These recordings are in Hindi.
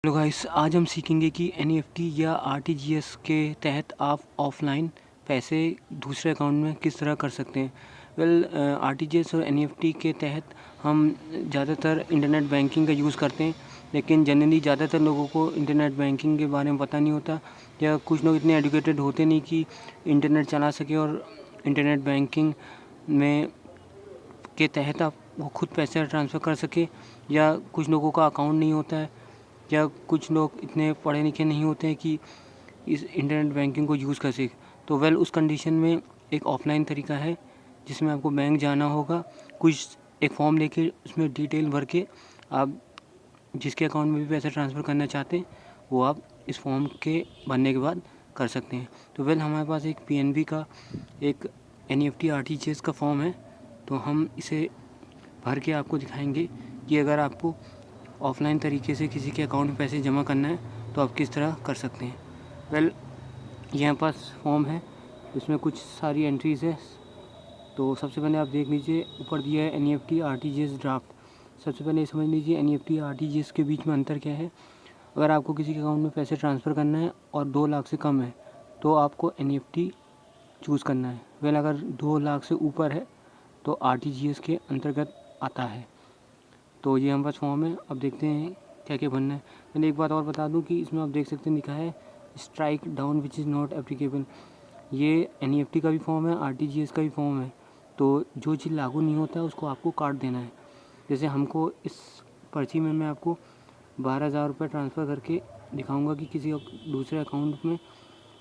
हेलो गाइस, आज हम सीखेंगे कि एनईएफटी या आरटीजीएस के तहत आप ऑफलाइन पैसे दूसरे अकाउंट में किस तरह कर सकते हैं। आरटीजीएस और एनईएफटी के तहत हम ज़्यादातर इंटरनेट बैंकिंग का यूज़ करते हैं, लेकिन जनरली ज़्यादातर लोगों को इंटरनेट बैंकिंग के बारे में पता नहीं होता, या कुछ लोग इतने एजुकेटेड होते नहीं कि इंटरनेट चला सके और इंटरनेट बैंकिंग में के तहत आप वो खुद पैसे ट्रांसफ़र कर सके, या कुछ लोगों का अकाउंट नहीं होता है, या कुछ लोग इतने पढ़े लिखे नहीं होते हैं कि इस इंटरनेट बैंकिंग को यूज़ कर सकें। तो उस कंडीशन में एक ऑफ़लाइन तरीका है जिसमें आपको बैंक जाना होगा, कुछ एक फॉर्म लेके उसमें डिटेल भर के आप जिसके अकाउंट में भी पैसे ट्रांसफ़र करना चाहते हैं वो आप इस फॉर्म के भरने के बाद कर सकते हैं। तो हमारे पास एक पीएनबी का एक एनईएफटी आरटीजीएस का फॉर्म है, तो हम इसे भर के आपको दिखाएंगे कि अगर आपको ऑफ़लाइन तरीके से किसी के अकाउंट में पैसे जमा करना है तो आप किस तरह कर सकते हैं। यहाँ पास फॉर्म है, इसमें कुछ सारी एंट्रीज़ है। तो सबसे पहले आप देख लीजिए, ऊपर दिया है एनईएफटी आरटीजीएस ड्राफ्ट। सबसे पहले समझ लीजिए एनईएफटी आरटीजीएस के बीच में अंतर क्या है। अगर आपको किसी के अकाउंट में पैसे ट्रांसफ़र करना है और 2 लाख से कम है तो आपको एनईएफटी चूज़ करना है। अगर 2 लाख से ऊपर है तो आरटीजीएस के अंतर्गत आता है। तो ये हमारे पास फॉर्म है, अब देखते हैं क्या क्या भरना है। मैंने एक बात और बता दूं कि इसमें आप देख सकते हैं लिखा है strike down which is not applicable. ये एनईएफटी का भी फॉर्म है, आरटीजीएस का भी फॉर्म है। तो जो चीज़ लागू नहीं होता है उसको आपको काट देना है। जैसे हमको इस पर्ची में मैं आपको 12,000 रुपये ट्रांसफ़र करके दिखाऊंगा कि किसी दूसरे अकाउंट में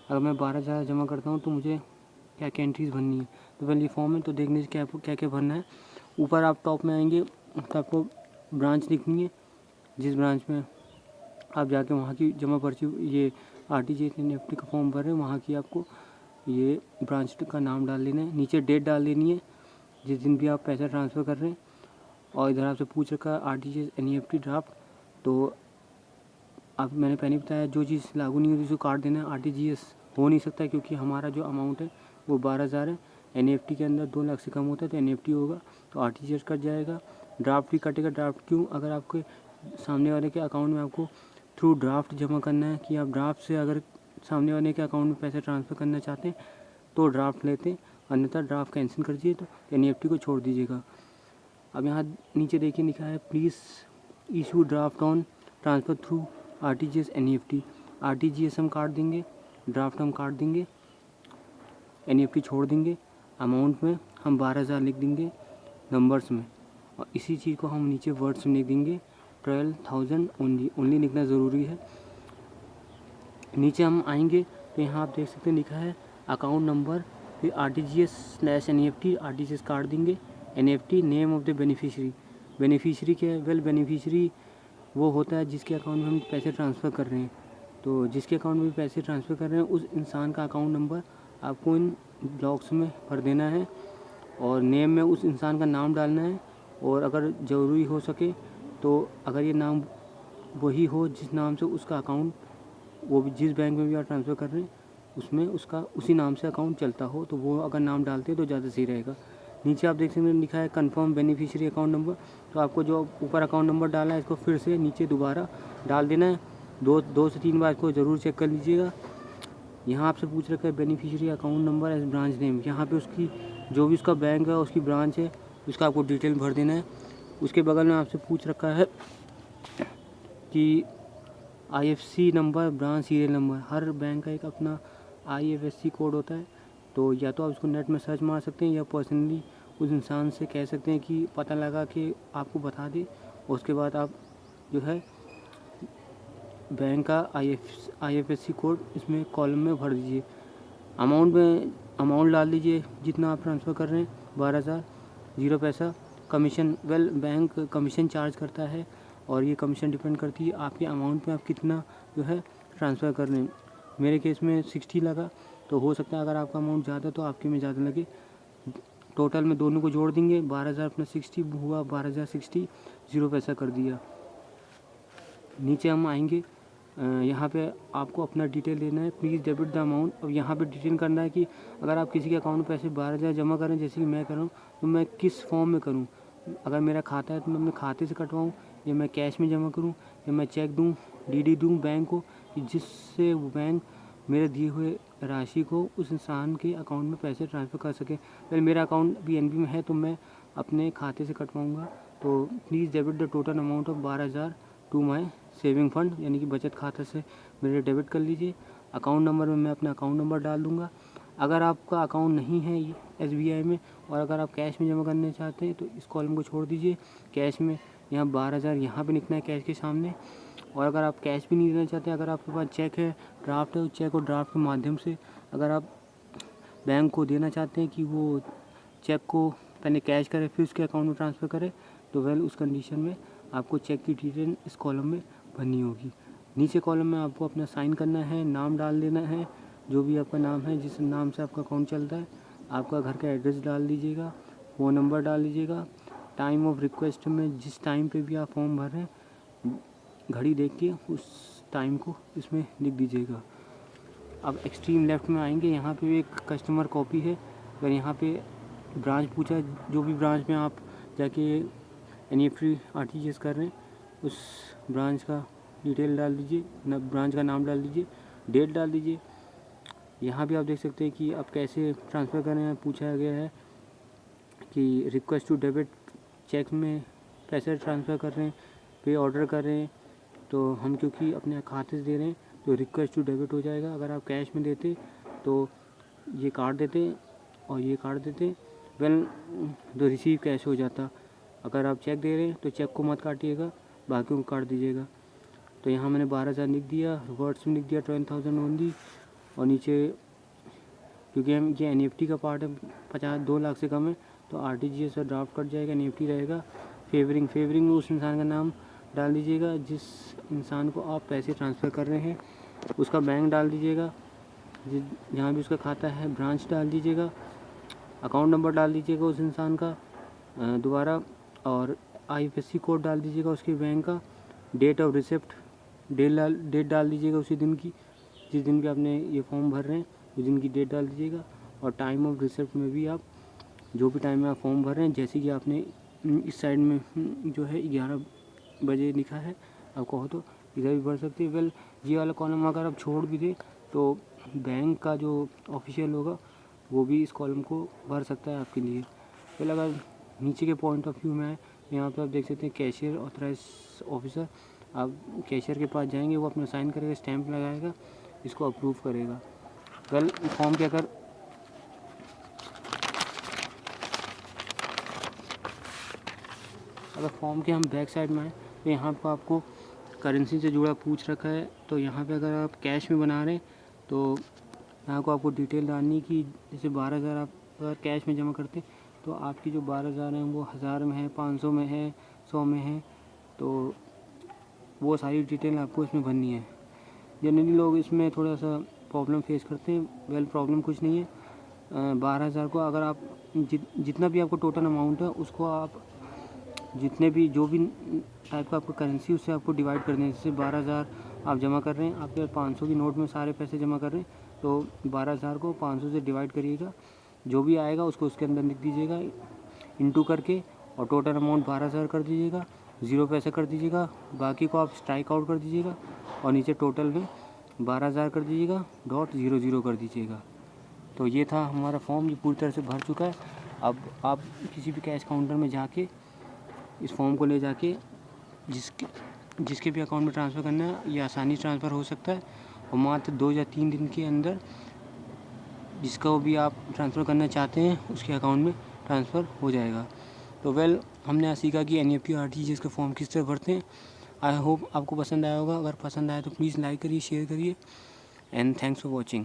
अगर मैं 12,000 जमा करता हूँ तो मुझे क्या क्या एंट्रीज़ भरनी है। तो ये फॉर्म है, तो देखने से क्या क्या भरना है। ऊपर आप टॉप में आएंगे तो आपको ब्रांच लिखनी है, जिस ब्रांच में आप जाके वहाँ की जमा पर्ची ये आरटीजीएस एनईएफटी का फॉर्म भर रहे हैं वहाँ की आपको ये ब्रांच का नाम डाल देना है। नीचे डेट डाल देनी है जिस दिन भी आप पैसा ट्रांसफ़र कर रहे हैं। और इधर आपसे पूछ रखा है आरटीजीएस एनईएफटी ड्राफ्ट, तो अब मैंने पहले बताया जो चीज़ लागू नहीं होती उसको काट देना है। आरटीजीएस हो नहीं सकता क्योंकि हमारा जो अमाउंट है वो 12,000 है। एनईएफटी के अंदर 2 लाख से कम होता है तो एनईएफटी होगा, तो आरटीजीएस कट जाएगा। ड्राफ्ट भी कटेगा। ड्राफ्ट क्यों? अगर आपके सामने वाले के अकाउंट में आपको थ्रू ड्राफ्ट जमा करना है, कि आप ड्राफ्ट से अगर सामने वाले के अकाउंट में पैसे ट्रांसफ़र करना चाहते हैं तो ड्राफ्ट लेते हैं, अन्यथा ड्राफ्ट कैंसिल कर दीजिए, तो एनईएफटी को छोड़ दीजिएगा। अब यहाँ नीचे देखिए लिखा है please issue draft on transfer through RTGS NEFT. RTGS हम काट देंगे, ड्राफ्ट हम काट देंगे, एनईएफटी छोड़ देंगे। अमाउंट में हम 12,000 लिख देंगे नंबर्स में, और इसी चीज़ को हम नीचे वर्ड्स में लिख देंगे 12,000 ओनली लिखना ज़रूरी है। नीचे हम आएंगे तो यहाँ आप देख सकते हैं लिखा है अकाउंट नंबर, फिर आरटीजीएस/एनईएफटी। आरटीजीएस काट देंगे, NEFT name of the beneficiary. Beneficiary क्या है? बेनिफिशियरी वो होता है जिसके अकाउंट में हम पैसे ट्रांसफ़र कर रहे हैं। तो जिसके अकाउंट में पैसे ट्रांसफ़र कर रहे हैं उस इंसान का अकाउंट नंबर आपको इन ब्लॉक्स में भर देना है, और नेम में उस इंसान का नाम डालना है। और अगर ज़रूरी हो सके तो अगर ये नाम वही हो जिस नाम से उसका अकाउंट, वो भी जिस बैंक में भी आप ट्रांसफ़र कर रहे हैं उसमें उसका उसी नाम से अकाउंट चलता हो, तो वो अगर नाम डालते हैं तो ज़्यादा सही रहेगा। नीचे आप देख सकते हैं लिखा है कंफर्म बेनिफिशियरी अकाउंट नंबर। तो आपको जो ऊपर अकाउंट नंबर डाला है इसको फिर से नीचे दोबारा डाल देना है। दो से 3 बार इसको ज़रूर चेक कर लीजिएगा। यहाँ आपसे पूछ रखा है beneficiary account number as branch name. यहाँ पे उसकी जो भी उसका बैंक है, उसकी ब्रांच है, उसका आपको डिटेल भर देना है। उसके बगल में आपसे पूछ रखा है कि IFSC number, branch serial number. हर बैंक का एक अपना आईएफएससी कोड होता है, तो या तो आप उसको नेट में सर्च मार सकते हैं या पर्सनली उस इंसान से कह सकते हैं कि पता लगा कि आपको बता दे। उसके बाद आप जो है बैंक का आईएफएससी कोड इसमें कॉलम में भर दीजिए। अमाउंट डाल दीजिए जितना आप ट्रांसफ़र कर रहे हैं, 12,000, 0 पैसा। कमीशन, बैंक कमीशन चार्ज करता है, और ये कमीशन डिपेंड करती है आपके अमाउंट पे, आप कितना जो है ट्रांसफ़र कर रहे हैं। मेरे केस में 60 लगा, तो हो सकता है अगर आपका अमाउंट ज़्यादा तो आपके में ज़्यादा लगे। टोटल में दोनों को जोड़ देंगे, 12,000 प्लस 60 हुआ 12,060, 0 पैसा कर दिया। नीचे हम आएंगे, यहाँ पे आपको अपना डिटेल देना है, प्लीज़ डेबिट द अमाउंट। अब यहाँ पे डिटेल करना है कि अगर आप किसी के अकाउंट में पैसे 12,000 जमा करें जैसे कि मैं कर रहा हूँ, तो मैं किस फॉर्म में करूँ। अगर मेरा खाता है तो मैं अपने खाते से कटवाऊँ जब मैं कैश में जमा करूँ, जब मैं चेक दूँ, डीडी दूँ बैंक को, कि जिससे वो बैंक मेरे दिए हुए राशि को उस इंसान के अकाउंट में पैसे ट्रांसफ़र कर सके। वेल मेरा अकाउंट पीएनबी में है तो मैं अपने खाते से कटवाऊँगा। तो please debit the total amount of 12,000 to my saving fund, यानी कि बचत खाता से मेरे डेबिट कर लीजिए। अकाउंट नंबर में मैं अपना अकाउंट नंबर डाल दूँगा। अगर आपका अकाउंट नहीं है एसबीआई में और अगर आप कैश में जमा करना चाहते हैं तो इस कॉलम को छोड़ दीजिए। कैश में यहाँ 12,000 यहाँ पे लिखना है कैश के सामने। और अगर आप कैश भी नहीं देना चाहते, अगर आपके पास चेक है, ड्राफ्ट है, उस चेक और ड्राफ्ट के माध्यम से अगर आप बैंक को देना चाहते हैं कि वो चेक को पहले कैश करे फिर उसके अकाउंट में ट्रांसफ़र करे, तो वेल उस कंडीशन में आपको चेक की डिटेल इस कॉलम में भरनी होगी। नीचे कॉलम में आपको अपना साइन करना है, नाम डाल देना है, जो भी आपका नाम है, जिस नाम से आपका अकाउंट चलता है। आपका घर का एड्रेस डाल दीजिएगा, फ़ोन नंबर डाल दीजिएगा। टाइम ऑफ रिक्वेस्ट में जिस टाइम पे भी आप फॉर्म भर रहे हैं, घड़ी देख के उस टाइम को इसमें लिख दीजिएगा। अब एक्सट्रीम लेफ़्ट में आएंगे, यहाँ पे एक कस्टमर कॉपी है। अगर यहाँ पे ब्रांच पूछा है, जो भी ब्रांच में आप जाके एनईएफटी आरटीजीएस कर रहे हैं, उस ब्रांच का डिटेल डाल दीजिए, ब्रांच का नाम डाल दीजिए, डेट डाल दीजिए। यहाँ भी आप देख सकते हैं कि आप कैसे ट्रांसफ़र कर रहे हैं। पूछा गया है कि रिक्वेस्ट टू डेबिट, चेक में पैसे ट्रांसफ़र कर रहे हैं, पे ऑर्डर कर रहे हैं, तो हम क्योंकि अपने खाते से दे रहे हैं तो रिक्वेस्ट टू डेबिट हो जाएगा। अगर आप कैश में देते तो ये काट देते और ये काट देते, वेल तो रिसीव कैश हो जाता। अगर आप चेक दे रहे हैं तो चेक को मत काटिएगा, बाकी को काट दीजिएगा। तो यहाँ मैंने 12,000 लिख दिया, वर्ड्स में लिख दिया 10,000 ओनली। और नीचे क्योंकि हम ये एनईएफटी का पार्ट है, 2 लाख से कम है, तो आरटीजीएस और ड्राफ्ट कट जाएगा, एनईएफटी रहेगा। फेवरिंग में उस इंसान का नाम डाल दीजिएगा जिस इंसान को आप पैसे ट्रांसफ़र कर रहे हैं, उसका बैंक डाल दीजिएगा, जहाँ भी उसका खाता है ब्रांच डाल दीजिएगा, अकाउंट नंबर डाल दीजिएगा उस इंसान का दोबारा, और आईएफएससी कोड डाल दीजिएगा उसके बैंक का, डेट ऑफ रिसिप्ट डेट डाल दीजिएगा उसी दिन की, जिस दिन भी आपने ये फॉर्म भर रहे हैं उस दिन की डेट डाल दीजिएगा। और टाइम ऑफ रिसिप्ट में भी आप जो भी टाइम में आप फॉर्म भर रहे हैं, जैसे कि आपने इस साइड में जो है 11 बजे लिखा है, आप कहो तो इधर भी भर सकते हैं। वेल ये वाला कॉलम अगर आप छोड़ भी दें तो बैंक का जो ऑफिशियल होगा वो भी इस कॉलम को भर सकता है आपके लिए। वेल अगर नीचे के पॉइंट ऑफ व्यू में है, यहाँ पे आप देख सकते हैं कैशियर ऑथराइज ऑफिसर। आप कैशियर के पास जाएंगे, वो अपना साइन करेगा, स्टैंप लगाएगा, इसको अप्रूव करेगा। वेल फॉर्म के अगर फॉर्म के हम बैक साइड में आए तो यहाँ पर आपको करेंसी से जुड़ा पूछ रखा है। तो यहाँ पे अगर आप कैश में बना रहे हैं तो यहाँ को आपको डिटेल डालनी कि जैसे 12,000 आप अगर कैश में जमा करते हैं तो आपकी जो 12,000 हैं वो 1000 में है, 500 में है, 100 में है, तो वो सारी डिटेल आपको इसमें भरनी है। जनरली लोग इसमें थोड़ा सा प्रॉब्लम फेस करते हैं। वेल प्रॉब्लम कुछ नहीं है। 12,000 को अगर आप जितना भी आपको टोटल अमाउंट है उसको आप जितने भी जो भी टाइप का आपका करेंसी उससे आपको डिवाइड कर दें। जैसे 12,000 आप जमा कर रहे हैं, आपके 500 की नोट में सारे पैसे जमा कर रहे हैं, तो 12,000 को 500 से डिवाइड करिएगा, जो भी आएगा उसको उसके अंदर लिख दीजिएगा इंटू करके, और टोटल अमाउंट 12,000 कर दीजिएगा, 0 पैसे कर दीजिएगा, बाकी को आप स्ट्राइक आउट कर दीजिएगा और नीचे टोटल में 12,000 कर दीजिएगा, .00 कर दीजिएगा। तो ये था हमारा फॉर्म, ये पूरी तरह से भर चुका है। अब आप किसी भी कैश काउंटर में जाके इस फॉर्म को ले जाके जिसके भी अकाउंट में ट्रांसफ़र करना है ये आसानी ट्रांसफ़र हो सकता है, और मात्र 2 या 3 दिन के अंदर जिसको भी आप ट्रांसफ़र करना चाहते हैं उसके अकाउंट में ट्रांसफ़र हो जाएगा। तो वेल हमने आज सीखा कि एनईएफटी आरटीजीएस के फॉर्म किस तरह भरते हैं। आई होप आपको पसंद आया होगा। अगर पसंद आया तो प्लीज़ लाइक करिए, शेयर करिए, एंड थैंक्स फॉर वॉचिंग।